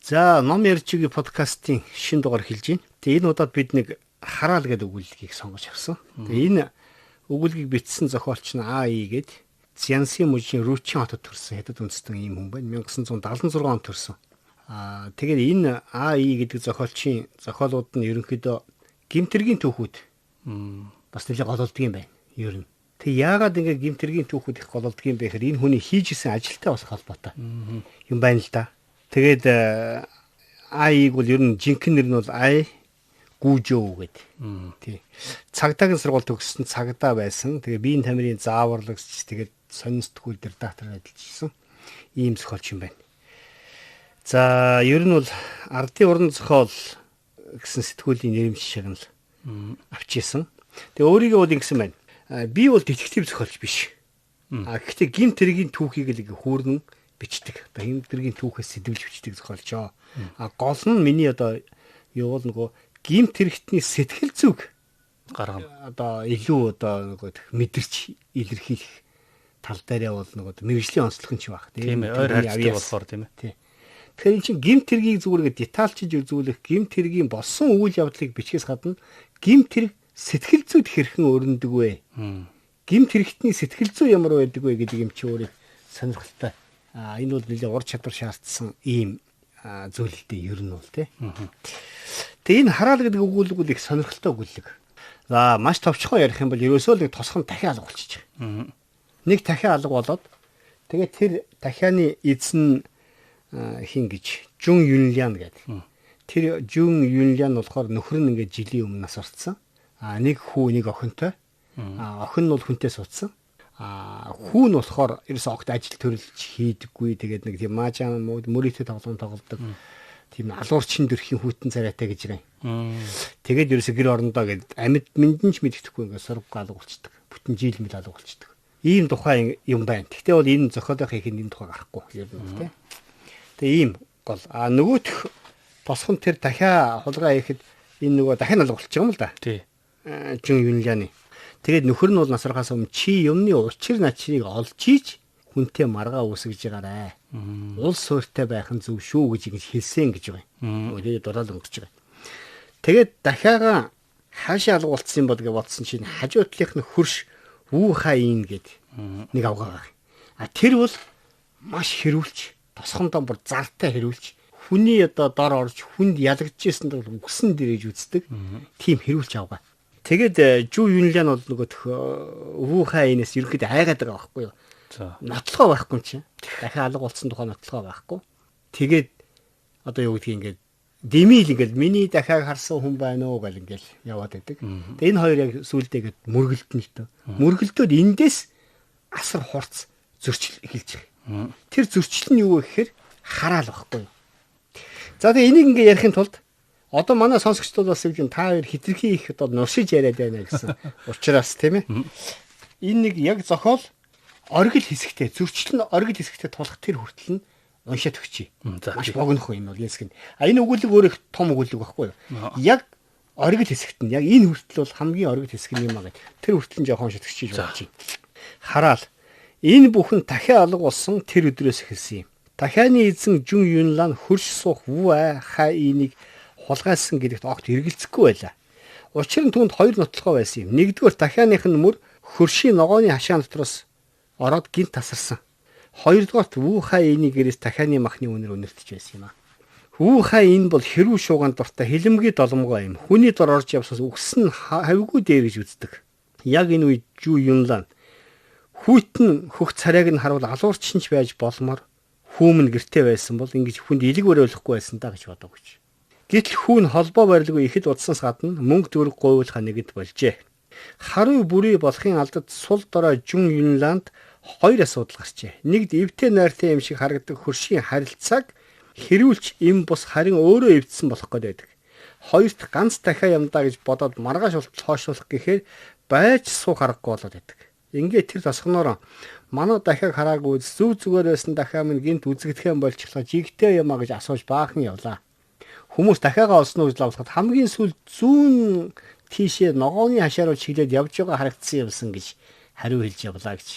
За, ном ярьж байгаа подкастын шинэ дугаар эхэлж байна. Тэгээ энэ удаад бид нэг хараал гэдэг өгүүлгийг сонгож авсан. Тэгээ энэ өгүүлгийг бичсэн зохиолч нь А.И. гээд Цянси мужийн Рүүчин хотод төрсэн хятад үндэстэн ийм хүн байна. 1976 онд төрсэн. Тэгээд энэ А.И. гэдэг зохиолчийн зохиолууд нь ерөнхийдөө гимтэргийн түүхүүд бас нэлээд гололддог юм байна. Ер нь. Тэг яагаад ингэ гимтэргийн түүхүүд их гололддог юм бэ гэхээр энэ хүний хийж исэн ажилтай бас холбоотой юм байна л да. Тэгээд А.И.г бол ер нь жинхэнэ нэр нь бол Ай Гүжөө гэдэг. Тий. Цагдаагийн сургууль төгссөн цагдаа байсан. Тэгээ биеийн тамирын зааварлагч тэгээд сонин сэтгүүл дээр доктор ажиллажсэн. Ийм зохиолч юм байна. За, ер нь бол ардын уран зохиол гэсэн сэтгүүлийн нэрмж шиг л авчижсэн. Тэгээ өөрийгөө бол ингэсэн байна. Би бол детектив зохиолч биш. Гэхдээ гимт хэргийн түүхийг л хүүрнэн бичдэг. Одоо гимт хэргийн түүхээс сэдвэлж бичдэг зохиолчоо. Гол нь миний одоо юу бол нөгөө гимт хэрэгтний сэтгэл зүг гаргана. Одоо илүү одоо нөгөө мэдэрч илэрхийлэх тал дээрээ бол нөгөө мэрэгжлийн онцлог нь ч баг. Тийм ээ, ойр харьцдаг болохоор тийм ээ. Тэгэхээр энэ чинь гимт хэргийг зүгээр детальчилж үзүүлэх, гимт хэргийн болсон үйл явдлыг бичгээс гадна гимт хэрэг сэтгэл зүйд хэрхэн өрнөдөг вэ? Гимт хэрэгтний сэтгэл зүй ямар байдаг вэ гэдэг юм чи өөрөө сонирхолтой. Энэ бол нэлээд ур чадвар шаардсан ийм зүйлтэй ер нь бол тий. Тэгээ энэ хараал гэдэг өгүүлэг бол их сонирхолтой өгүүлэг. За, маш товчхон ярих юм бол ерөөсөө л нэг тосхон дахин алга болчихж байгаа. Нэг дахин алга болоод тэгээ тэр дахианы эзэн хин гэж Жун Юнлян гэдэг. Тэр Жун Юнлян болохоор нөхөр нь ингээд жилийн өмнө нас орцсон. Нэг хүү, нэг охинтой. Охин нь бол хүнтэй суудсан. Хүү нь болохоор ерөөсөө огт ажил төрөлж хийдэггүй. Тэгээд нэг тийм маажаан мөрөйтэй тоглоом тоглодог. Тийм алуурчин дөрхийн хүйтэн царайтай гэж байна. Тэгээд ерөөсөө гэр орондоо гээд амьд мэндэн ч мэддэхгүй ингээд сураг алга болчдөг. Бүтэн жил мэд алга болчдөг. Ийм тухай юм байна. Гэхдээ бол энэ зохиолынхаа ихэнд энэ тухай гарахгүй ер нь тийм. Тэгээ ийм гол. Нөгөөх босхон тэр дахиа хулгай хийхэд энэ нөгөө дахин алга болчих юм л да. Тий. Жун Юнляны. Тэгээд нөхөр нь бол насрахаас өмнө чи юмны учир начрыг олж ийж хүнтэй маргаа үсгэж байгаарэ. Улс суурьтай байх нь зөв шүү гэж хэлсэн гэж байна. Тэгээд дураад өнгөрч байгаа. Тэгээд дахиагаа хаашаа алга болцсон юм бол гэж бодсон чинь хажуу талынх нь хөрш Вүү Хаин гэд нэг авгаа. Тэр бол маш хэрүүлж, тосхондоо бүр зартай хэрүүлж, хүний одоо дор орж хүнд ялагдж ирсэн дээр үгсэн дэрэж үздэг. Тийм хэрүүлж авгаа. Тэгээд Жу Юнлян бол нөгөө Вүү Хаинээс ерөнхийдөө айгаад байгаа байхгүй юу? Нотлохоо байхгүй юм чинь. Дахиад алга болсон тухай нотлохоо байхгүй. Тэгээд одоо юу гэдгийг ингээд дэмийл ингээд миний дахиад харсан хүн байна уу гэл ингээд яваад байдаг. Тэгээд энэ хоёр яг сүулдэ ингээд мөргөлдөн л тоо. Мөргөлдөөд эндээс асар хурц зөрчил эхэлж байгаа. Тэр зөрчил нь юу вэ гэхээр хараал байхгүй юу? За тэгээд энийг ингээд ярихын тулд одоо манай сонсогчдод бас юу та хоёр хитрхи их одоо нуршиж яриад байна гэсэн учраас тийм ээ. Энэ нэг яг зохиол оргил хэсэгтэй зөрчил нь оргил хэсэгтэй тулах тэр хүртэл нь уншаад өгчий. Маш богинох юм бол ясгэн. Энэ өгүүлэг өөр их том өгүүлэг байхгүй юу? Яг оргил хэсэгт нь яг энэ хүртэл бол хамгийн оргил хэсэг юм аа гэд. Тэр хүртэл нь жоохон уншаад өгчий болж байна. Хараал. Энэ бүхэн дахиад алга болсон тэр өдрөөс эхэлсэн юм. Дахианы эзэн Жун Юнлян хөрш суух Вүү Хаинийг хулгайсан гэдэгт огт эргэлзэхгүй байлаа. Учир нь түүнд хоёр нотлохоо байсан юм. Нэгдүгээр дахианых нь мөр хөршийн ногооны хашаан дотроос ороод гинт тасарсан. Хоёрдугаарт Вүү Хаины гэрээс дахианы махны үнэр өнөртөж байсан юм аа. Вүү Хаин бол хэрүү шууган дуртай хилэмгийн доломгоо юм. Хүний дор орж явсаас үгс нь хавьгүй дээр гэж үздэг. Яг энэ үед Жу Юнлян хүйтэн хөх царайг нь харуул алуурчин ч байж болмоор хүүмэн гэртээ байсан бол ингэж хүнд илэг өрөөлөхгүй байсан даа гэж бодог гэж. Гэтэл хүүн холбоо барилгүй ихэд удсанаас гадна мөнгө төгрөг гуйлах нэгд болжээ. Харуу бүрий болохын алдад сул дорой Жун Юнланд хоёр асуудал гарчээ. Нэгд эвтэй найртай юм шиг харагдаг хөршийн харилцааг хэрүүлж им бус харин өөрөө эвдсэн болох гэдэг. Хоёрт ганц дахиа юмдаа гэж бодоод маргааш хойшлуулах гэхээр байж суух аргагүй болоод байдаг. Ингээд тэр тосгоноор манай дахиаг хараагүй зүг зүгээр байсан дахиа минь гинт үзэгдэх юм болчихлоо жигтэй юм а гэж асууж баахан явлаа. Хүмүүс дахиагаа олсноо гэж лавлахад хамгийн сүүл зүүн тийшээ ногооны хашааруу чиглээд явж байгаа харагдсан юмсан гэж хариу хэлж явлаа гэж.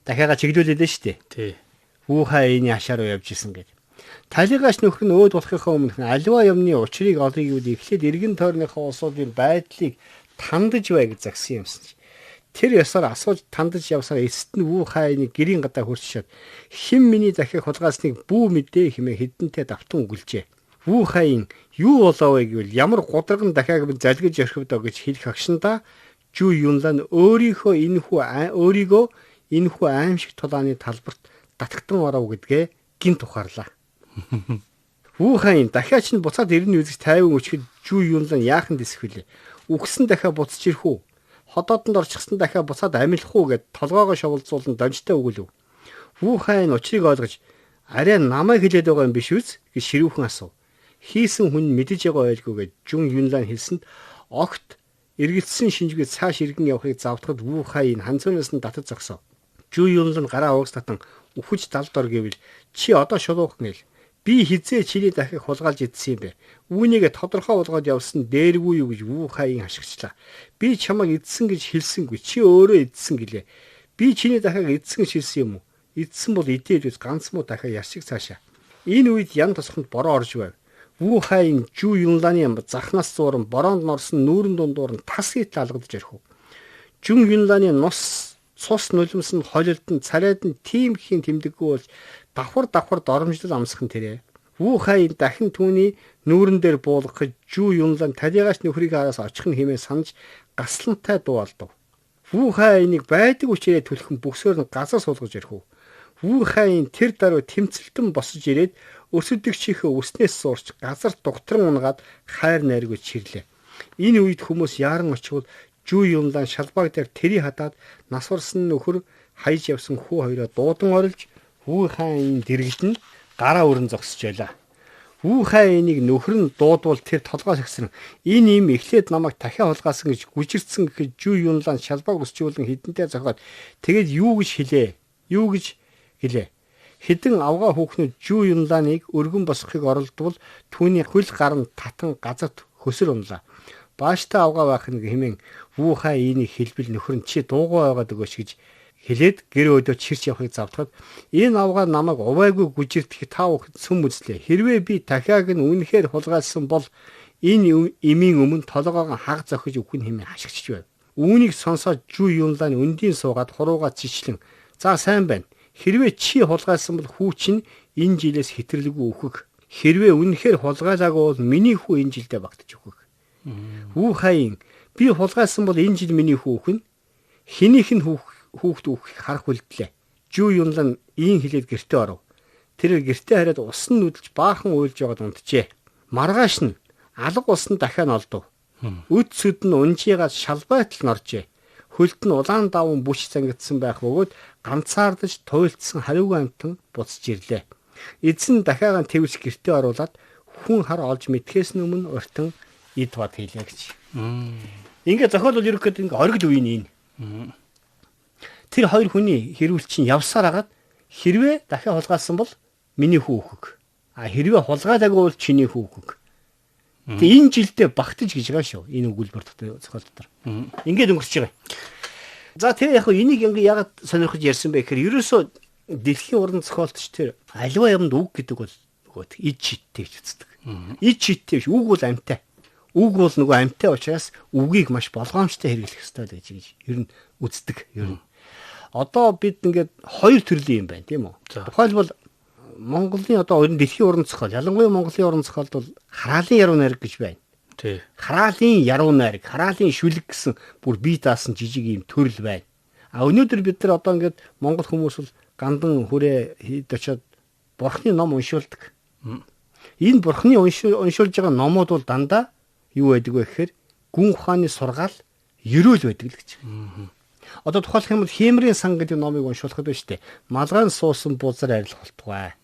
Дахиагаа чиглүүлээд нь шүү дээ. Тий. Вүү Хаины хашааруу явж исэн гэдэг. Талигаач нөхөр нь өөд болохынхаа өмнө аливаа юмны учрыг олъё гэвэл эхлээд эргэн тойрныхоо улсуудын байдлыг тандаж бай гэж загсан юмсан чи. Тэр ёсоор асууж тандаж явсаар эцэст нь Вүү Хайныг гэрийн гадаа хурцшаад хэн миний захиаг хулгаасныг бүү мэдээ хэмээн хэдэнтэй давтан өгүүлжээ. Вүү Хайн юу болоо вэ гэвэл ямар гудраган дахиаг залгиж орхив доо гэж хэлэх агшинда Жүү Юнлан өөрийнхөө энэхүү аимшиг тулааны талбарт татагтан оров гэдгээ гинт ухаарлаа. Вүү Хайн дахиач нь буцаад ирнэ үзэж тайван өчгөд Жүү Юнлан яахан дэсэх вүлээ. Үгсэн дахиа буцаж ирэх үү? Ходоодонд орчихсан дахиа буцаад амилах уу гэд толгоогоо шоволцуулан донжтой өгүүлв. Вүү Хайн учрыг ойлгож арай намайг хэлээд байгаа юм биш үз гэж ширүүхэн асуув. Хийсэн хүн мэдэж байгаа байлгүй гэж Жун Юнлан хэлсэнд огт эргэлцсэн шинжгээ цааш иргэн явахыг завдахад Вүү Хайн ханцуунаас нь татаж зогсов. Жүү Юнлан гараа уугс татан үхэж далдор гэвэл чи одоо шулуухан гэл. Би хизээ чиний дахиад хулгайлж идсэн юм бэ. Үүнийгээ тодорхой болгоод явсан дээргүй юу гэж Вүү Хайн хашгичлаа. Би чамайг идсэн гэж хэлсэнгүй. Чи өөрөө идсэн гэлээ. Би чиний дахиад идсэн гэж хэлсэн юм уу? Идсэн бол идээд үз ганц муу дахиад яршиг цаашаа. Энэ үед ян тосхонд бороо орж байв. Вүү Хайн Жүү Юнланы захнаас зууран бороонд норсон нүүрэн дундуур нь тас хит алгадж орхив. Жун Юнланы нус цус нулимс нь холилдон царайд нь тийм ихийн тэмдэггүй болж давхар доромжлол амсхан тэрэ. Вүү Хайн дахин түүний нүүрэн дээр буулгахад Жүү Юнлан талигаач нөхрийг хараас очих нь хэмээн санаж гаслантай дуу алдав. Вүү Хайныг байдаг үчирээ түлхэн бүксөөр нь газар суулгаж орхив. Вүү Хайн тэр даруй тэмцэлтэн босож ирээд өсөдөгчийнхээ үснээс суурч газар дугтран унгаад хайр найргүйж чирлээ. Энэ үед хүмүүс яаран очивол Жүү Юнлан шалбааг дээр тэрий хадаад насварсан нөхөр хайж явсан хүү хоёроо дуудан орилж Вүү Хайн дэргэлдэн гараа өрн зогсож байлаа. Вүү Хайныг нөхөр нь дуудвал тэр толгой сагсран энэ юм эхлээд намайг дахиад хулгаасан гэж гүжирцэн гэхэд Жүү Юнлан шалбааг өсчүүлэн хідэнтэй зохиод тэгээд юу гэж хэлээ. Хэдэн авгаа хүүхнүүд Жүү Юнланыг өргөн босгохыг оролдвол түүний хөл гар нь татан газарт хөсөр унлаа. Бааштай авгаа байх нэг хэмээн Вүү Хайныг хэлбэл нөхөр нь чи дуугүй байгаад өгөөч гэж хэлээд гэр өдөө чирч явахыг завдахад энэ авгаа намайг увайгүй гүжирдэх та бүхэн сүм үзлээ. Хэрвээ би дахиаг нь үнэхээр хулгайлсан бол энэ эмийн өмнө толгоогоо хаг зохиж өгөх нь хэмээн хашгичж байв. Үүнийг сонсоод Жүү Юнлан өндийн суугаад хуруугаа зичлэн за сайн байна. Хэрвээ чи хулгайлсан бол хүү чинь энэ жилээс хэтрэлгүй өөхөг. Хэрвээ үнэхээр хулгайлаагүй бол миний хүү энэ жилдээ багтаж өөхөг. Вүү Хайн би хулгайлсан бол энэ жил миний хүү өөхнө. Хэнийх нь хүүхд өөхийг харах үлдлээ. Жүү Юнлан ийм хэлээд гэртээ оров. Тэр гэртээ хараад ус нь нүдэлж баахан уйлж байгаад унтжээ. Маргааш нь алга ус нь дахиад олдов. Үд сүд нь унжигаад шалбайтал норжээ. Хөлд нь улаан даван бүш зангидсан байх бөгөөд ганцаардаж туйлдсан хариугүй амтан буцаж ирлээ. Эзэн дахиад твж гэртээ оруулаад хүн хар олж мэдхээс өмнө уртан эд бат хийлээ гэж. Ингээ зохиол бол ерөөхдөө ингээ оргил үеийн энэ. Тэр хоёр хүний хэрүүл чинь явсаар агаад хэрвээ дахиад хулгайлсан бол миний хүү өөхөг. Хэрвээ хулгайлаагүй бол чиний хүү өөхөг. Тэгээ энэ жилдээ багтаж гэж байгаа шүү. Энэ өгүүлбэр зохиол дотор. Ингээд өнгөрч байгаа. За тэгээ яг энийг ингээ ягаад сонирхож ярьсан бэ гэхээр ерөөсөө дэлхийн уран зохиолтч тэр аливаа юмд үг гэдэг бол нөгөө ид шиттэй гэж үздэг. Ид шиттэй биш, үг бол амьтай. Үг бол нөгөө амьтай учраас үгийг маш болгоомжтой хэрэглэх ёстой л гэж ер нь үздэг. Ер нь. Одоо бид ингээд хоёр төрлийн юм байна, тийм үү? Тухайлбал Монголын одоо дэлхийн уран зохиол, ялангуяа Монголын уран зохиолд бол хараалын яруу найраг гэж байна. Тий. Хараалын яруу найраг, хараалын шүлэг гэсэн бүр бие даасан жижиг юм төрөл байна. Өнөөдөр бид нар одоо ингээд монгол хүмүүс бол гандан хүрээ хэд очиод бурхны ном уншуулдаг. Энэ бурхны уншуулж байгаа номууд бол дандаа юу байдаг вэ гэхээр гүн ухааны сургаал, ерөөл байдаг л гэж. Одоо тухайлх юм бол Хэмрийн сан гэдэг номыг уншуулхад байна шүү дээ. Малгайн суусан бузар арилах болтугай.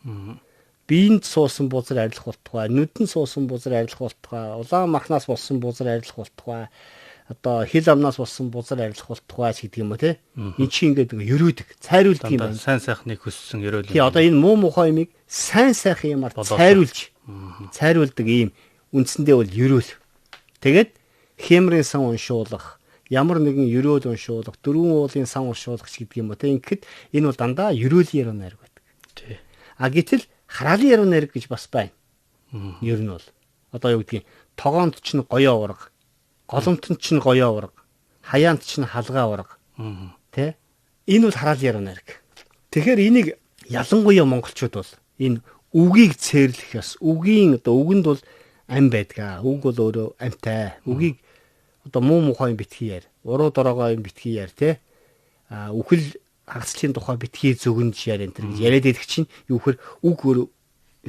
Биенд суусан бузар арилах болтугай. Нүдэн суусан бузар арилах болтугай. Улаан махнаас болсон бузар арилах болтугай. Одоо хил амнаас болсон бузар арилах болтугай гэдэг юм уу те. Энд чи ингээд ерөөдөг, цайруулдаг юм байна. Сайн сайхныг хүссэн ерөөл. Тий, одоо энэ муу мухай юмыг сайн сайхан юмар цайруулдаг ийм үндсэндээ бол ерөөл. Тэгээд Хэмрийн сан уншуулах, ямар нэгэн ерөөл уншуулах, дөрвөн уулын сан уншуулах гэдэг юм уу те. Ингээд энэ бол дандаа ерөөлийн яруу найраг байдаг. Тий. Гэтэл хараалын яруу найраг гэж бас байна. Ер нь бол одоо юу гэдгийг тогоонд ч гоёо ураг, голомтонд ч гоёо ураг, хаяанд ч халгаа ураг. Тэ? Энэ бол хараалын яруу найраг. Тэгэхээр энийг ялангуяа монголчууд бол энэ үгийг цээрлэх ёс. Үгийн одоо үгэнд бол ам байдгаа. Үг бол өөрөө амтай. Үгийг одоо муу мухай битгий яар. Уруу дороогоо юм битгий яар, тэ? Үхэл хагацлын тухай битгий зөвгөнж яар энэ төр гэж яриад идэх чинь юу хэр үг өөрөө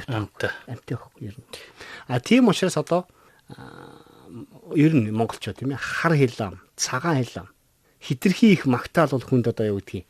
амтай байхгүй ер нь. Тийм учраас одоо ер нь монголчууд тийм ээ хар хилам, цагаан хилам хитрхи их магтаал бол хүнд одоо юу гэдгийг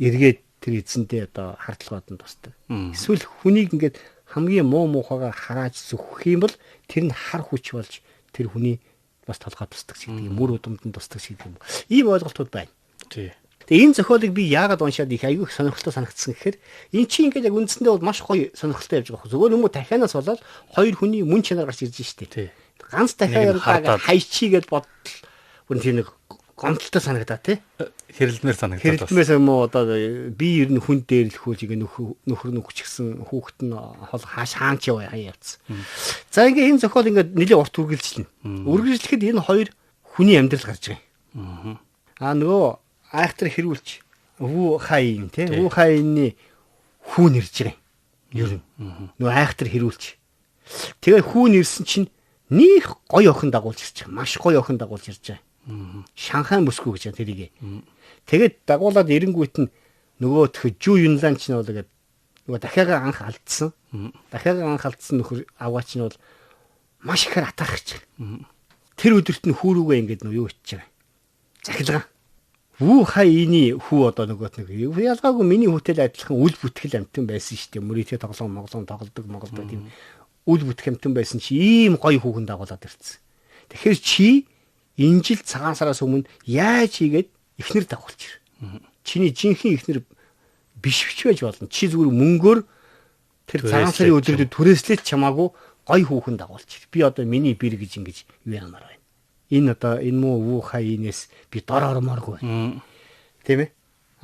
эргээд тэр эзэндээ одоо хардлага бодон тусдаг. Эсвэл хүнийг ингээд хамгийн муу муухайгаар харааж зүгэх юм бол тэр нь хар хүч болж тэр хүний бас толгой тусдаг гэдэг юм. Мөр удамд нь тусдаг гэдэг юм. Ийм ойлголтууд байна. Тий. Тэгээ энэ зохиолыг би яагаад уншаад их аягүй сонирхолтой санагдсан гэхээр эн чинь ингээд яг үндсэндээ бол маш гоё сонирхолтой явж байгаа. Зөвхөн юм уу дахианаас болоод хоёр хүний мөн чанар гарч ирж штэ. Ганц дахиад хайчигээд бодол бүр тийм нэг гомдолтой санагдаа тий. Хэрэлдмээр санагдаад. Хэрэлдмээс юм уу одоо би ер нь хүн дээрлэхүүл ингээ нөхөр нүгч гисэн хүүхэд нь хол хаанч яваа хаяа явцсан. За ингээ энэ зохиол ингээ нэлийн урт үргэлжлэнэ. Үргэлжлэхэд энэ хоёр хүний амьдрал гарч байгаа юм. Нөгөө айхтар хэрүүлж Ву Хаин тий. Ву Хаины хүүн ирж байгаа юм. Ер нь. Нөгөө айхтар хэрүүлж. Тэгээ хүүн ирсэн чинь нөх гоё охин дагуулж ирж байгаа. Маш гоё охин дагуулж ирж байгаа. Шанхай мөсгөө гэж тэрийг. Тэгээд дагуулад эренгүүт нь нөгөө төх Жу Юнлан ч нь бол тэгээд нөгөө дахиагаа анх алдсан. Дахиагаа анх алдсан нөхөр аваач нь бол маш ихээр атаах гэж. Тэр өдөрт нь хүүрүүгээ ингээд нөгөө юу ичж байгаа. Захилгаан. Ву Хаины хүү одоо нөгөөт нэг ялгаагүй миний хүүтэй адилхан үл бүтгэл амтан байсан шүү дээ. Мөрөдөө тоглоом тоглодог тийм үл бүтгэх амтан байсан чи ийм гоё хүүхэн дагуулад ирсэн. Тэгэхээр чи энэ жил цагаан сараас өмнө яаж хийгээд эхнэр дагуулж ир. Чиний жинхэнэ эхнэр биш байж болно. Чи зүгээр мөнгөөр тэр цагаан сарын өдрөдөд түрээслээд чамаагүй гоё хүүхэн дагуулж ир. Би одоо миний бэр гэж ингэж юу яамаар байна. Энэ одоо энэ муу Ву Хаинээс би дор ормооргүй. Тийм ээ.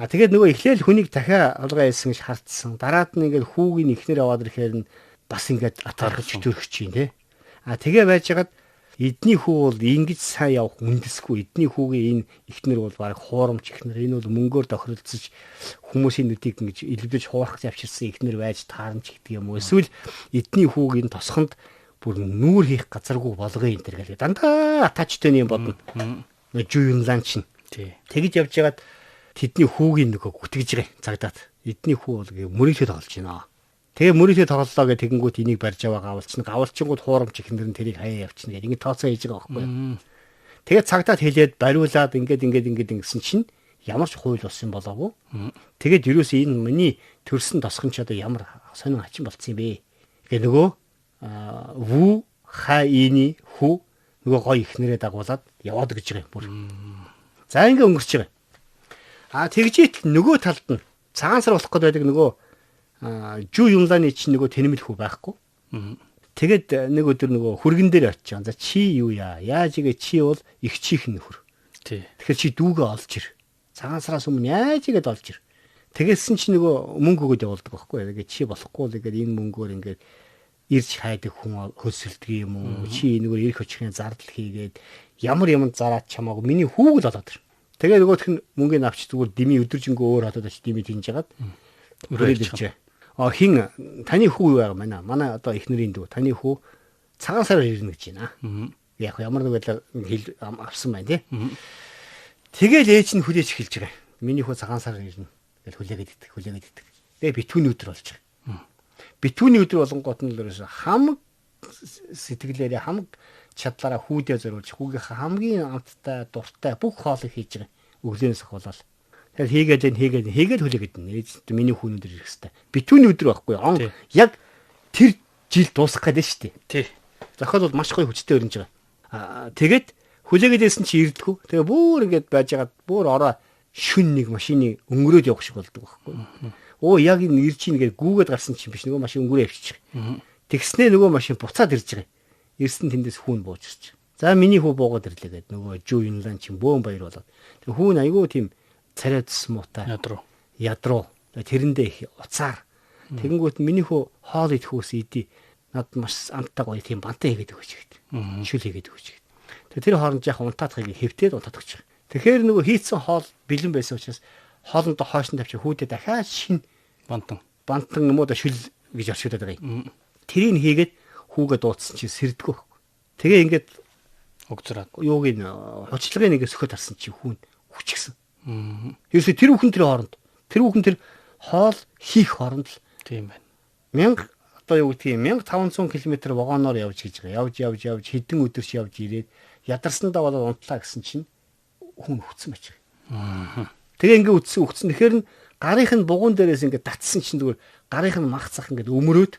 Тэгээд нөгөө эхлээл хүнийг дахиад олгоо яасан гэж хартсан. Дараад нь ингээд хүүгийн эхнэр аваад ирэхээр нь бас ингээд атаархаж төрөх чинь тий. Тэгээ байжгаад эдний хүү бол ингэж сайн явах үндэсгүй. Эдний хүүгийн энэ эхнэр бол баг хуурамч эхнэр. Энэ бол мөнгөөр тохиролцож хүмүүсийн нүдийг ингэж илбэж хуурах завчирсан эхнэр байж таарамч гэдэг юм уу. Эсвэл эдний хүүгийн тосхонд бүр нүүр хийх газаргүй болгоё энэ төр гэлээ. Дандаа атачтай юм бодно. Жу Юнлан чинь. Тэгэж явж байгаад тэдний хүүгийн нөгөө гүтгэж байгаа цагдаад. Эдний хүү бол мөрөдөө тоглож байна. Тэгээ мөрөдөө тоглолоо гэх тэгэнгүүт энийг барьж аваа гавалчна. Гавалчингууд хуурамч ихнэр нь тэрийг хаяа явчихна гэх ингэ тооцоо хийж байгаа байхгүй юу. Тэгээ цагдаад хэлээд бариулаад ингээд ингэсэн чинь ямар ч хууль болсон болоогүй. Тэгээд юус энэ миний төрсөн тосхон ч одоо ямар сонин хачин болцсон юм бэ. Тэгээ нөгөө Ву Хаины хүү нөгөө гоё ихнэрээ дагуулад яваад гэж байгаа юм бүр. За ингэ өнгөрч байгаа. Тэгжийт нөгөө талд нь цагаан сар болох гээд байдаг нөгөө Жу Юнланы чинь нөгөө тэнэмэл хүү байхгүй. Тэгээд нэг өдөр нөгөө хүргэн дээр очиж. За чи юу яа? Яаж игээ чи бол их чих нөхөр. Тэгэхээр чи дүүгээ олж ир. Цагаан сараас өмнө яаж игээд олж ир. Тэгээсэн чи нөгөө мөнгө өгөөд явуулдаг байхгүй. Тэгээд чи болохгүй л ингээд энэ мөнгөөр ингээд ирж хайдаг хүн хөсөлдөг юм уу? Чи нөгөө ирэх очихын зардал хийгээд ямар зараад чамаагүй миний хүүг л олоод ир. Тэгээ нөгөөх нь мөнгөний авч зүгээр дими өдөржингөө өөр хатад очиж дими тинж жагаад өрөөлж. Хин таны хүү юу байгаа маа? Манай одоо эхнэрийн дүү. Таны хүү цагаан сараар ирнэ гэж байна. Яг ямар нэг байдлаар хэл авсан байна тий. Тэгэл ээж нь хүлээж эхэлж байгаа. Миний хүү цагаан сараар ирнэ гэж хүлээгээд идэх. Тэгээ битүүний өдөр болж байгаа. Битүүний өдөр болонгот нь л ерөөсө хамаг сэтгэлээрээ хамаг чадлаараа хүүдээ зориулж хүүгийнхээ хамгийн амттай дуртай бүх хоолыг хийж байгаа. Өглөөнөөс хавуулаад. Тэгэл хийгээд хүлээгээд нэ. Миний хүүн өдөр ирэх хэвээр. Битүүний өдөр байхгүй он яг тэр жил дуусах гэдэг шүү дээ. Тий. Зохиол бол маш гоё хүчтэй өрнөж байгаа. Тэгээд хүлээгээд ирсэн чи ирдэггүй. Тэгээ бүр ингэж байж байгаад бүр ороо шүн нэг машины өнгөрөөд явах шиг болдог байхгүй. Яг энэ ирж ийн гэж гүүгээд гарсан чинь биш нөгөө машин өнгөрөө явчих. Тэгснээ нөгөө машин буцаад ирж байгаа. Ирсэн тэндээс хүүн бууж ирж. За миний хүү буугаад ирлээ гэдэг нөгөө Жу Юнлан чинь бөөн баяр болоод. Тэг хүүн айгүй тийм царайдс муутай. Ядруу. Тэрэндээ их уцаар Тэгэнгүүт миний хүү хоол идэх хүс идий. Над маш амттай гоё тийм бантай хийгээд өгөөч гэдэг. Шүл хийгээд өгөөч гэдэг. Тэгээ тэр хооронд яг унтаадахыг хэвтээд унтаад өгч. Тэгэхээр нөгөө хийцэн хоол бэлэн байсан учраас хоолндоо хойш нь тавьчих хүүдээ дахиад шин бантан юм уу да шүл гэж оршуулдаг байгаа юм. Тэрийг хийгээд хүүгээ дуудсан чинь сэрдгөө. Тэгээ ингээд угзраад юуг нь хуцлагын нэгэ сөхөд харсан чинь хүүн хүчгсэн. Ерөөсөө тэр хүүхэн тэр хоол хийх хооронд л тийм байна. 1500 км вагоноор явж гэж байгаа. Явж хэдэн өдөрч явж ирээд ядарсандаа болоод унтлаа гэсэн чинь хүн хүцсэн байж байгаа. Тэгээ ингээ үтсэн. Тэгэхээр гарынх нь бугуун дээрээс ингээ татсан чинь зүгээр гарынх нь мах цах ингээ өмөрөөд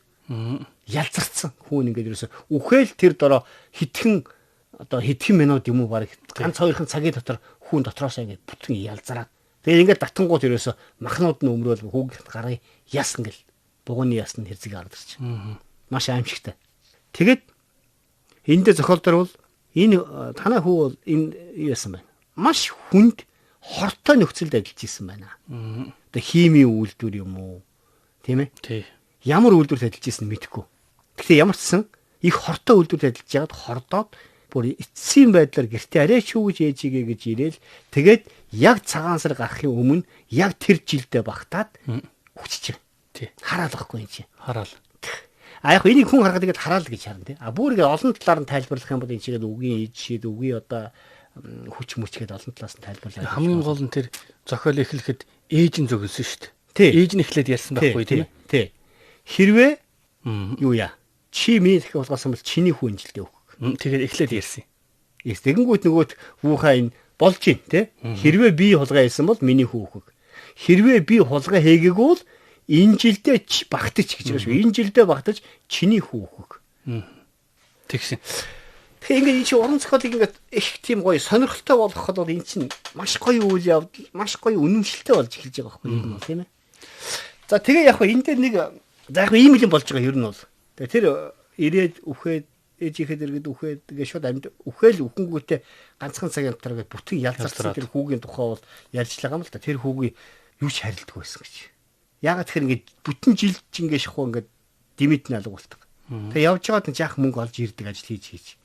ялзарцсан. Хүн ингээ ерөөсө үхэл тэр дороо хэдхэн минут юм уу баг ганц хоёрхан цагийн дотор хүн дотроос ингээ бүтэн ялзараад. Тэгээ ингээ татангууд ерөөсө махнууд нь өмрөөл хүүгийн гарын яс ингээл бугууны ясны хэрзэг гараад ирчих. Маш аимшигтай. Тэгэд энд дэ зохиолдор бол энэ танай хүү бол энэ юу яасан байна. Маш хүнд хортой нөхцөлд ажиллаж исэн байна. Одоо химийн үйлдвэр юм уу? Тийм ээ? Тий. Ямар үйлдвэрт ажиллаж исэн мэдэхгүй. Гэхдээ ямар ч сан их хортой үйлдвэрт ажиллаж яагаад хордоод бүр эцсийн байдлаар гэртээ арай ч юу гэж ээжигээ гэж ирээл тэгээд яг цагаан сар гарахын өмнө яг тэр жилдээ багтаад хүчиж байна. Тий. Хараал байхгүй юм чи. Хараал. Яг энийг хүн харахад ингэж хараал гэж харна тий. Бүр ингэ олон талаар нь тайлбарлах юм бол энэ чигээд үгийн ээжшид үгүй одоо хүч мүчгээд олон талаас нь тайлбарлаа. Хамгийн гол нь тэр зохиол эхлэхэд ээж нь зөгнсөн шүү дээ. Ээж нь эхлээд ярьсан байхгүй тийм ээ. Тий. Хэрвээ юу яа? Чи минь их болгосон бол чиний хүн жилдээ өгөх. Тэгээд эхлээд ярьсан. Тэгэнгүүт нөгөөт хүүхаа энэ болж гин тий. Хэрвээ би хулгай хийсэн бол миний хүү өгөх. Хэрвээ би хулгай хийгээгүй бол энэ жилдээ багтаж гэж байгаа шүү. Энэ жилдээ багтаж чиний хүү өгөх. Тэгсэн. Тэгээ ингээд энэ чи уран зохиолыг ингээд их тийм гоё сонирхолтой болгоход бол энэ чинь маш гоё үйл явдал, маш гоё үнэмшилтэй болж эхэлж байгаа байхгүй юм бол тийм ээ. За тэгээ яг энэ дээр нэг ийм юм болж байгаа ер нь бол. Тэгээ тэр ирээд үхээд ээжихэд иргэд үхээд тэгээ шууд амьд үхээл үхэнгүүтээ ганцхан цагийн дотор ингээд бүтэн ялцарсан тэр хүүгийн тухай бол ярьж байгаа юм л да. Тэр хүүгийн юу ч харилдаггүй байсан гэж. Ягаад тэгэхээр ингээд бүтэн жил чингээ шахуу ингээд димит нь алга болдог. Тэгээ явж байгаад нь жаах мөнгө олж ирдэг ажил хийж.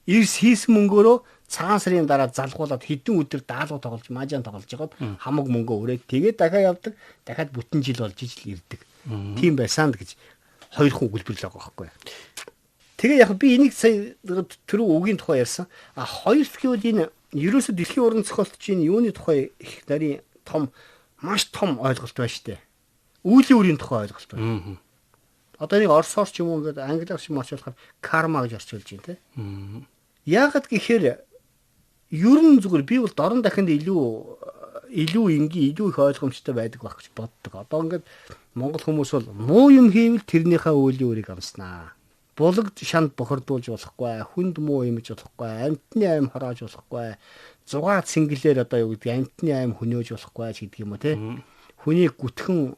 Ирс хийсэн мөнгөөрөө цагаан сарын дараа залгуулад хэдэн өдөр даалгав тоглож мажаан тоглож байгаад хамаг мөнгө өрөөд тэгээ дахиад явдаг. Дахиад бүтэн жил болж ижил ирдэг. Тийм байсан гэж хоёр хүн үлбэрлээ байгаа байхгүй. Тэгээ яг би энийг сая түрүү үгийн тухай ярьсан. Хоёр дахь нь энэ ерөөсөө дэлхийн уран зохиолч энэ юуны тухай их нарийн маш том ойлголт байна штэ. Үүлийн үрийн тухай ойлголт байна. Одоо нэг орсоор ч юм уу ингээд англиар ч юм орчуулахаар карма гэж орчуулж байна те. Яагаад гэхээр ер нь зүгээр би бол дорн дахинд илүү энгийн илүү их ойлгомжтой байдаг байх гэж боддог. Одоо ингээд монгол хүмүүс бол муу юм хийвэл тэрнийхээ үеийн үрийг амснаа. Булаг шанд бохирдуулж болохгүй, хүнд муу юмж болохгүй, амьтны аим хороож болохгүй, зугаа цэнгэлээр одоо юу гэдэг амьтны аим хөнөөж болохгүй ч гэдэг юм уу те. Хүнийг гүтхэн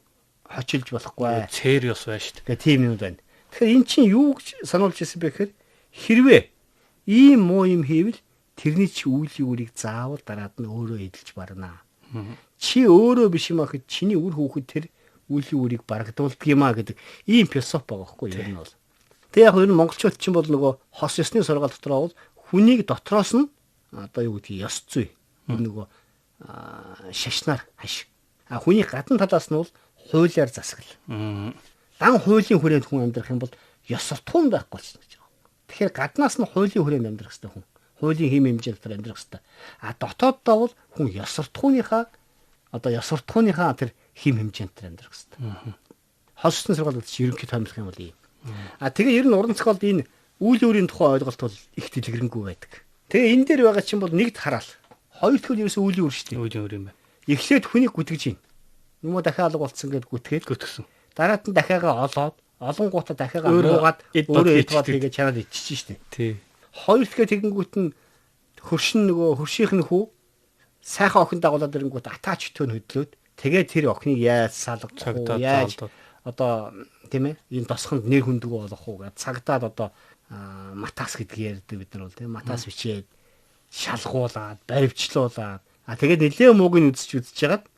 хочилж болохгүй. Цээр ёс байна шүү дээ. Тийм юм байна. Тэгэхээр эн чинь юу гэж сануулж ирсэн бэ гэхээр хэрвээ ийм муу юм хийвэл тэрний чи үеийн үрийг заавал дараад нь өөрөө эдэлж барнаа. Чи өөрөө биш юм ахэд чиний үр хүүхэд тэр үеийн үрийг барагдуулдаг юм а гэдэг ийм философи байгаа байхгүй юу бол. Тэг яг энэ монголчууд чинь бол нөгөө хос ёсны сургаал дотроо бол хүнийг дотроос нь одоо юу гэдгийг ёс зүй нөгөө шашнаар хаш. Хүний гадна талаас нь бол хуулиар засгал. Дан хуулийн хүрээнд хүн амьдрах юм бол ёс суртахуун байхгүй болчихно гэж байна. Тэгэхээр гаднаас нь хуулийн хүрээнд амьдрах хэрэгтэй хүн. Хуулийн хэм хэмжээ дотор амьдрах хэрэгтэй. Дотооддоо бол хүн ёс суртахууныхаа тэр хэм хэмжээ дотор амьдрах хэрэгтэй. Хос ёсны сургаал гэдэг чинь ерөнхий томилох юм бол ийм. Тэгээ ер нь уран зохиолд энэ үйл өөрийн тухай ойлголт бол их дэлгэрэнгүй байдаг. Тэгээ энэ дээр байгаа чинь бол нэгд хараал. Хоёр дахь нь ерөөсөө үйл өөр шүү дээ. Үйл өөр юм байна. Эхлээд хүнийг гүтгэж гин. Юм уу дахиад алга болцсон гэд гүтгсэн. Дараад нь дахиагаа олоод олонгуудаа дахиагаа муугаад өөрөө эдгоод хийгээ чанаад иччихэж штэ. Тий. Хоёр дахь тэгэнгүүт нь хөршийнх нь хүү сайхан охин дагуулад ирэнгүүт атаач төөн хөдлөөд тэгээ тэр охиныг яаж салгах уу яаж одоо тийм ээ энэ тосхонд нэр хүндгөө болох уу гэж цагдаад одоо матас гэдгийг ярьдаг бид нар бол тийм матас бичээд шалгуулад баривчлуулаад тэгээд нэлээ мууг нь үзэж жагаад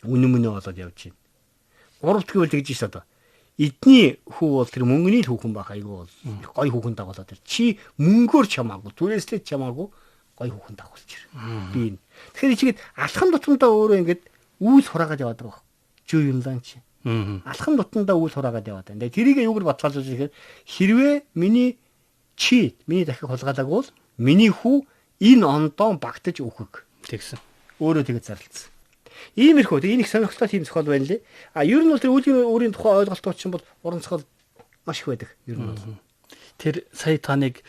үнэн мөнөө болоод явж байна. Гурав дахь үйл тэгж шээ одоо эдний хүү бол тэр мөнгөний хүүхэн байх айгүй гой хүүхэн дагуулаад тэр чи мөнгөөр чамаагүй түрээслээ чамаагүй гой хүүхэн дагуулж ир. Би энэ. Тэгэхээр чигэд алхам тутамдаа өөрөө ингээд үйл хураагаад яваад байгаа. Жөө юм лан чи. Алхам тутамдаа үйл хураагаад яваад байна. Тэрийг юугаар баталгаажуулж ирэхээр хэрвээ миний дахиг хулгайлаагүй бол миний хүү энэ ондоо багтаж өөхөг. Тэгсэн. Өөрөө тэгээд зарлцсан. Иймэрхүү. Энэ их сонирхолтой тийм зохиол байна лээ. Ер нь бол тэр үеийн өөрийн тухай ойлголтууд чинь бол уран зохиол маш их байдаг. Ер нь бол. Тэр сая таныг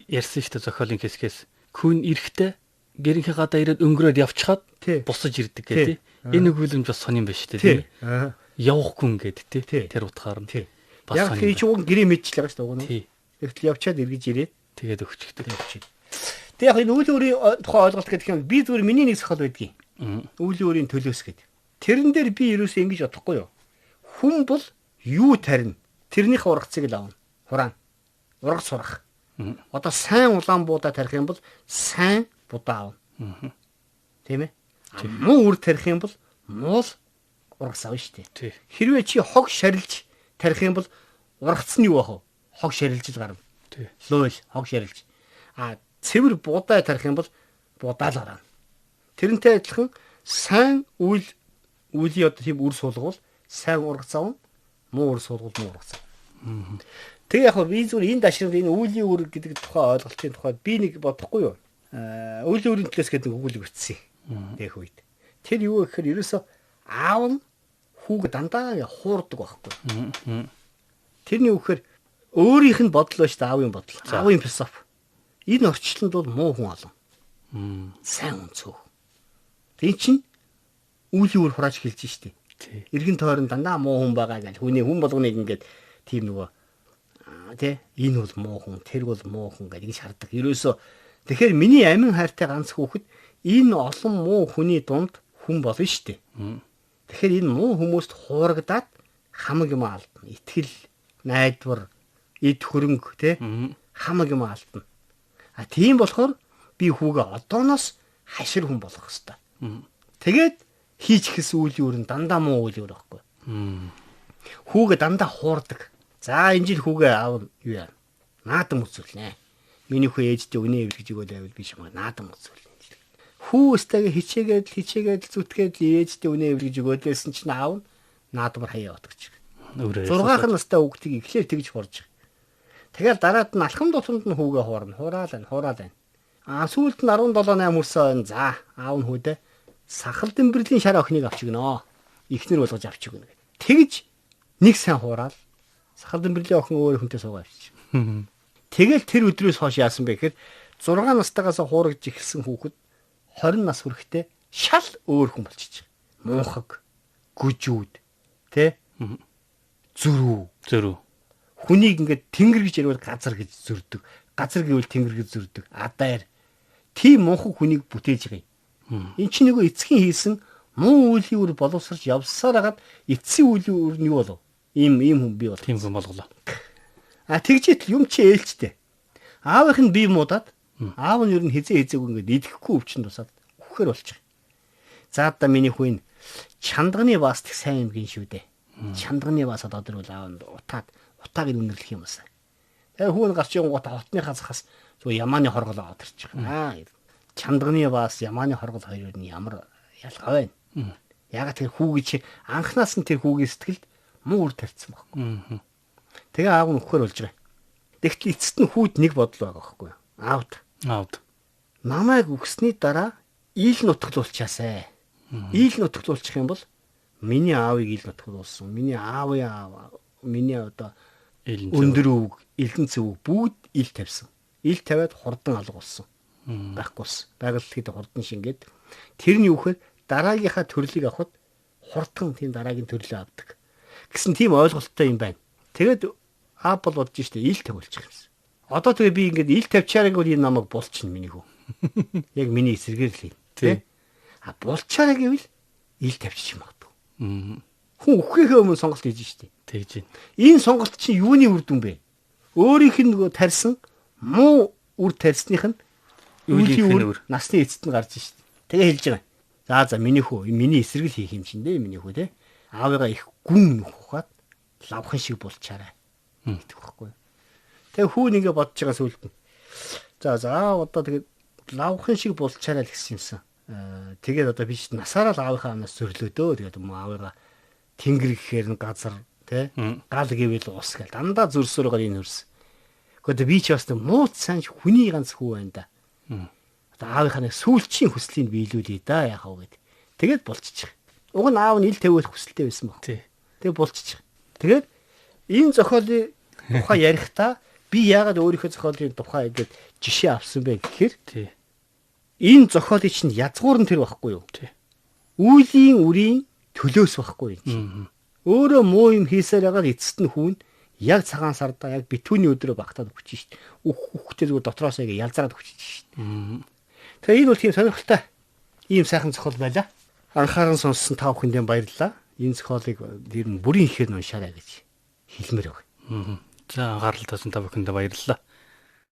ярьсан шүү дээ зохиолын хэсгээс хүн эрэхтэй гэрийнхээ гадаа ирээд өнгөрөөд явчихад бусаж ирдэг гэдэг. Энэ өгүүлэмж бас сонирн байна шүү дээ. Тийм. Явахгүй ингээд тий. Тэр утгаар нь. Яг тэр чи уг гэрээ мэдчихлээ байгаа шүү дээ. Тэгтэл явчаад эргэж ирээд тэгээд өгчдөг. Тэг яг энэ үйл өөрийн тухай ойлголт гэдэг юм би зүгээр миний нэг зохиол байдгийг. Үйл өөрийн төлөөс гэдэг. Тэрэн дээр би ерөөсөө ингэж бодохгүй юу. Хүн бол юу тарина? Тэрнийхээ ургацыг л авна. Хураан. Ургац сурах. Одоо сайн улаан буудаа тарих юм бол сайн будаа авна. Тийм ээ? Муу үр тарих юм бол муу ургац авна шүү дээ. Хэрвээ чи хог шарилж тарих юм бол ургац нь юу ах вэ? Хог шарилж л гарна. Лөөл хог шарилж. Цэвэр буудаа тарих юм бол будаа л гарна. Тэрнтэй адилхан сайн үлийн одоо тийм үр суулгавал сайн ургац авна. Муу үр суулгавал муу ургац авна. Тэг яг би зүгээр энэ дашрал энэ үлийн үр гэдэг тухай ойлголтын тухай би нэг бодохгүй юу. Үлийн үрийн төлөөс гэдэг өгүүлэг бичсэн. Тэгэх үед. Тэр юу гэхээр ерөөсөө аав нь хүүгээ дандаа хуурдаг байхгүй. Тэрний үгээр өөрийнх нь бодол ба шүү дээ аавын бодол. Аавын философи. Энэ орчлонд бол муу хүн олон. Сайн хүн цөөх. Тэг чинь үлийн үр хурааж хэлж штеп. Иргэн тойрон дандаа муу хүн байгаа гэж хүний хүн болгоныг ингээд тийм нөгөө тий энэ бол муу хүн, тэр бол муу хүн гэж ингэж хардаг. Ерөөсөө тэгэхээр миний амин хайртай ганц хүүхэд энэ олон муу хүний дунд хүн болно штеп. Тэгэхээр энэ муу хүмүүст хуурагдаад хамаг юм алдна. Итгэл, найдвар, эд хөрөнгө тий хамаг юм алдна. Тийм болохоор би хүүгээ одооноос хашир хүн болгох хэрэгтэй. Тэгээд хийж ихсэн үйл юу н дандаа муу үйл юу байхгүй. Хүүгээ дандаа хуурдаг. За энэ жил хүүгээ аав юу яа. Наадам үзүүлнэ. Миний хүү ээжтэй өгнө гэж өгөөл байвал би шамаа наадам үзүүлнэ. Хүү өстэйгээ хичээгээд зүтгээд ээжтэй өгнө гэж өгөөлсэн чинь аав наадмар хаяа утгач. 6 настай хүүхдийг эхлээл тэгж хурж. Тэгэл дараад нь алхам тутамд нь хүүгээ хуурна. Хураалаа. Сүүлд нь 17-8 хүрсэн. За аав нь хүүдээ сахал дэмбэрлийн шар охиныг авч игнэ. Ихнэр болгож авч игнэ. Тэгж нэг сайн хураал. Сахал дэмбэрлийн охин өөр хүнтэй суугаа авчиж. Тэгэл тэр өдрөөс хойш яасан бэ гэхээр 6 настайгаас хуурж ихсэн хүүхэд 20 нас хүрэхдээ шал өөр хүн болчихж байгаа. Муухаг, гүжүүд, тэ? Зүрүү. Хүнийг ингээд тэнгэр гэж ярил газар гэж зөрдөг. Газар гэвэл тэнгэр гэж зөрдөг. Адаар. Тийм муухаг хүнийг бүтээж байгаа юм. Энд чинь нөгөө эцгийн хийсэн муу үлийн үр боловсрч явсаар хагаад эцсийн үлийн үр нь юу болов? Ийм хүн бий болов. Тийм хүн болголоо. Тэгжээт юм чи ээлжтэй. Аавынх нь бие муудаад аав нь ер нь хизээгүй ингээд идэхгүй өвчин тусаад үхэхээр болчих. За одоо миний хүү чандганы баас их сайн юм гин шүү дээ. Чандганы баас одоо тэр бол аав нь утааг нь үнэрлэх юм байна. Тэгээ хүүн гарч явган гот хотныхаа захаас зөв ямааны хоргол аваад ирчих. Чандганы баас ямааны хоргол хоёр нь ямар ялгаа байна. Яг тэр хүүгээ чи анханаас нь тэр хүүгийн сэтгэлд муу үр тавьсан байхгүй. Тэгээ аав нь өгөхөр болж байгаа. Тэгтэл эцэст нь хүүд нэг бодол байгаа байхгүй. Аавд. Намайг өгсөний дараа ил нутгалуулчаасай. Ил нутгалуулчих юм бол миний аавыг ил нутгалуулсан. Миний аавын аав, миний одоо өндөр өвг, элдэн цэв бүгд ил тавьсан. Ил тавиад хурдан алга болсон. Байхгүйс. Байгальд хурдан шингээд тэрний үхээр дараагийнхаа төрлийг авахд хурдан тийм дараагийн төрлөө авдаг. Гэсэн тийм ойлголттой юм байна. Тэгээд аав бол бодож штэ ил тавьуулчих юмсан. Одоо тэгээ би ингээд ил тавьчаараа гэвэл энэ намайг булчихна миний хүү. Яг миний эсэргээр л юм. Тэ? Булчаараа гэвэл ил тавьчих юм байна. Хүн өгөхөө өмнө сонголт хийж штэ. Тэгж байна. Энэ сонголт чинь юуны үр дүн бэ? Өөрийнх нь нөгөө тарьсан муу үр тарьсных нь үлийн үр насны эцэст нь гарч штэ. Тэгээ хэлж байгаа. За миний хүү миний эсрэг хийх юм чинь дээ миний хүү те. Аавыгаа их гүн нөх ухаад лавхан шиг болчаарай гэдэг байхгүй. Тэгээ хүүн ингээ бодож байгаа сүлд нь. За одоо тэгээд лавхан шиг болчаарай л гэсэн юмсан. Тэгээд одоо би ч насаараа л аавынхаа амнаас зөрлөөдөө. Тэгээд аавыгаа тэнгэр гэхээр нь газар тий гал гэвэл ус гэл дандаа зөрсөрөөр энэ хөрс. Гэхдээ би ч бас мууц сайн хүний ганц хүү байна да. Одоо аавынхаа нэг сүүлчийн хүслийг биелүүлээ да яхав гэд. Тэгээд болчих. Уг нь аав нь ил тавиулах хүсэлтэй байсан баг. Тэгээд болчих. Тэгээд энэ зохиолын тухай ярихдаа би яагаад өөрийнхөө зохиолын тухай ингэж жишээ авсан бэ гэхээр энэ зохиолын чинь язгуур нь тэр байхгүй юу? Үүлийн үрийн төлөөс байхгүй юм. Өөрөө муу юм хийсээр байгаа эцэст нь хүүн яг цагаан сардаа яг битүүний өдрөө багтаад өгч шít. Хүүхдээ зүгээр дотроос яг ялзараад өгч шít. Тэгээ энэ бол тийм сонирхолтой ийм сайхан зохиол байлаа. Анхааран сонссон та бүхэндээ баярлалаа. Энэ зохиолыг ер нь бүрийн ихээр уншаарай гэж хэлмээр байна. За анхаарал тавьсан та бүхэндээ баярлалаа.